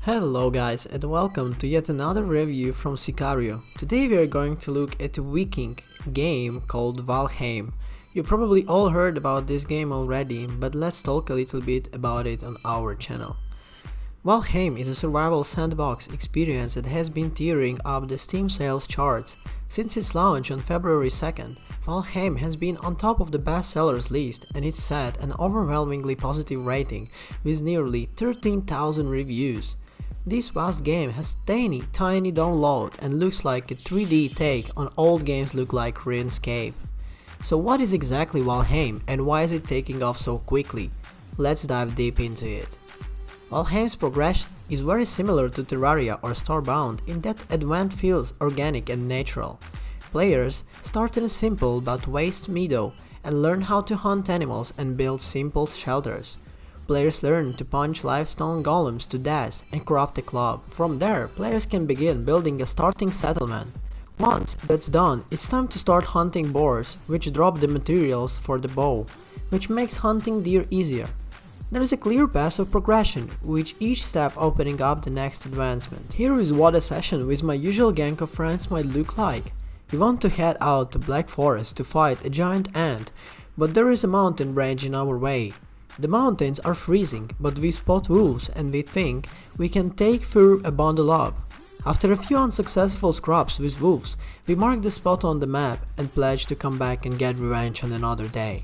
Hello guys and welcome to yet another review from Sicario. Today we are going to look at a Viking game called Valheim. You probably all heard about this game already, but let's talk a little bit about it on our channel. Valheim is a survival sandbox experience that has been tearing up the Steam sales charts. Since its launch on February 2nd, Valheim has been on top of the bestsellers list and it set an overwhelmingly positive rating with nearly 13,000 reviews. This vast game has tiny download and looks like a 3D take on old games look like RuneScape. So what is exactly Valheim and why is it taking off so quickly? Let's dive deep into it. Valheim's progression is very similar to Terraria or Starbound in that advent feels organic and natural. Players start in a simple but vast meadow and learn how to hunt animals and build simple shelters. Players learn to punch limestone golems to death and craft a club. From there, players can begin building a starting settlement. Once that's done, it's time to start hunting boars, which drop the materials for the bow, which makes hunting deer easier. There is a clear path of progression, with each step opening up the next advancement. Here is what a session with my usual gang of friends might look like. We want to head out to Black Forest to fight a giant ant, but there is a mountain range in our way. The mountains are freezing, but we spot wolves and we think we can take fur a bundle up. After a few unsuccessful scraps with wolves, we mark the spot on the map and pledge to come back and get revenge on another day.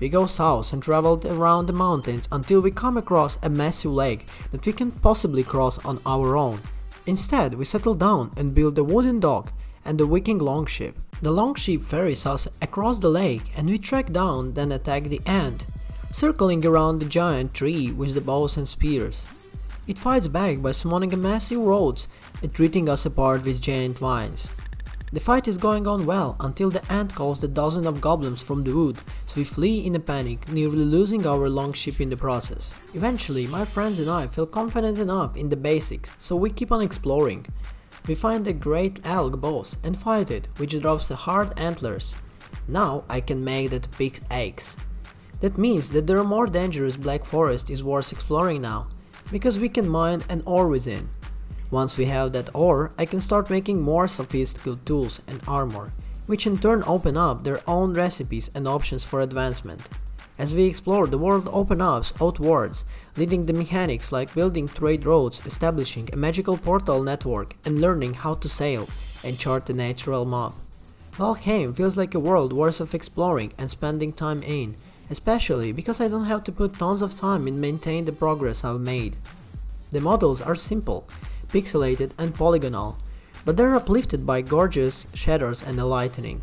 We go south and travel around the mountains until we come across a massive lake that we can't possibly cross on our own. Instead, we settle down and build a wooden dock and a Viking longship. The longship ferries us across the lake and we track down then attack the ant, circling around the giant tree with the bows and spears. It fights back by summoning a massive roots and treating us apart with giant vines. The fight is going on well until the ant calls a dozen of goblins from the wood, so we flee in a panic, nearly losing our longship in the process. Eventually, my friends and I feel confident enough in the basics, so we keep on exploring. We find a great elk boss and fight it, which drops the hard antlers. Now I can make that big axe. That means that there are more dangerous Black Forest is worth exploring now, because we can mine an ore within. Once we have that ore, I can start making more sophisticated tools and armor, which in turn open up their own recipes and options for advancement. As we explore, the world opens up outwards, leading the mechanics like building trade roads, establishing a magical portal network, and learning how to sail and chart the natural map. Valheim feels like a world worth of exploring and spending time in, especially because I don't have to put tons of time in maintain the progress I've made. The models are simple, pixelated and polygonal, but they're uplifted by gorgeous shaders and a lightning.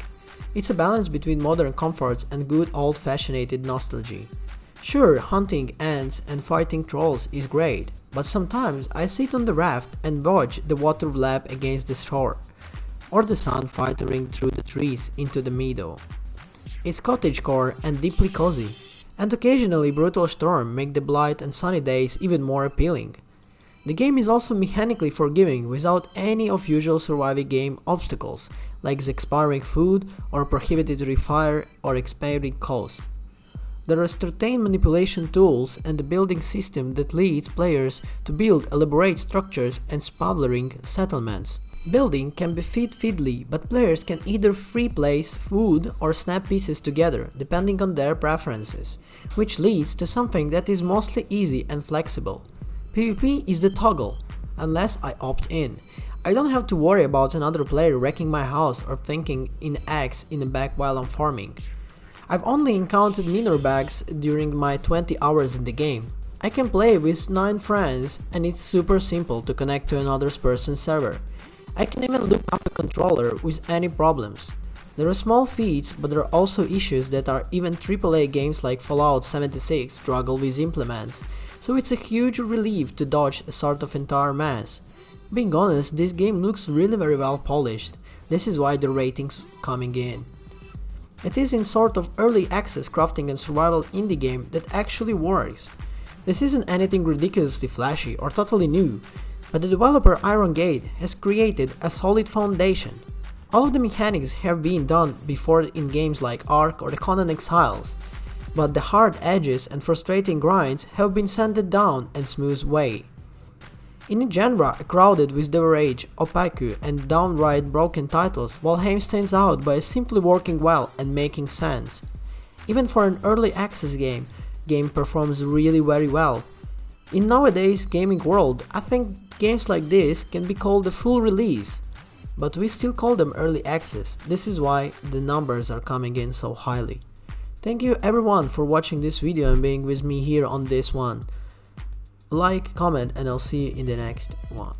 It's a balance between modern comforts and good old-fashioned nostalgia. Sure, hunting ants and fighting trolls is great, but sometimes I sit on the raft and watch the water lap against the shore, or the sun filtering through the trees into the meadow. It's cottagecore and deeply cozy, and occasionally brutal storm make the blight and sunny days even more appealing. The game is also mechanically forgiving without any of usual surviving game obstacles, like the expiring food or prohibitory fire or expiring coals. There are certain manipulation tools and a building system that leads players to build elaborate structures and sprawling settlements. Building can be fiddly, but players can either free place food or snap pieces together, depending on their preferences, which leads to something that is mostly easy and flexible. PvP is the toggle, unless I opt in. I don't have to worry about another player wrecking my house or thinking in axe in the back while I'm farming. I've only encountered minor bugs during my 20 hours in the game. I can play with 9 friends and it's super simple to connect to another person's server. I can even look up a controller with any problems. There are small feats, but there are also issues that are even AAA games like Fallout 76 struggle with implements, so it's a huge relief to dodge a sort of entire mess. Being honest, this game looks really very well polished. This is why the rating's coming in. It is in sort of early access crafting and survival indie game that actually works. This isn't anything ridiculously flashy or totally new, but the developer Iron Gate has created a solid foundation. All of the mechanics have been done before in games like Ark or the Conan Exiles, but the hard edges and frustrating grinds have been sanded down and smoothed away. In a genre crowded with average, opaque, and downright broken titles, Valheim stands out by simply working well and making sense. Even for an early access game performs really very well. In nowadays gaming world, I think games like this can be called a full release, but we still call them early access. This is why the numbers are coming in so highly. Thank you everyone for watching this video and being with me here on this one. Like, comment, and I'll see you in the next one.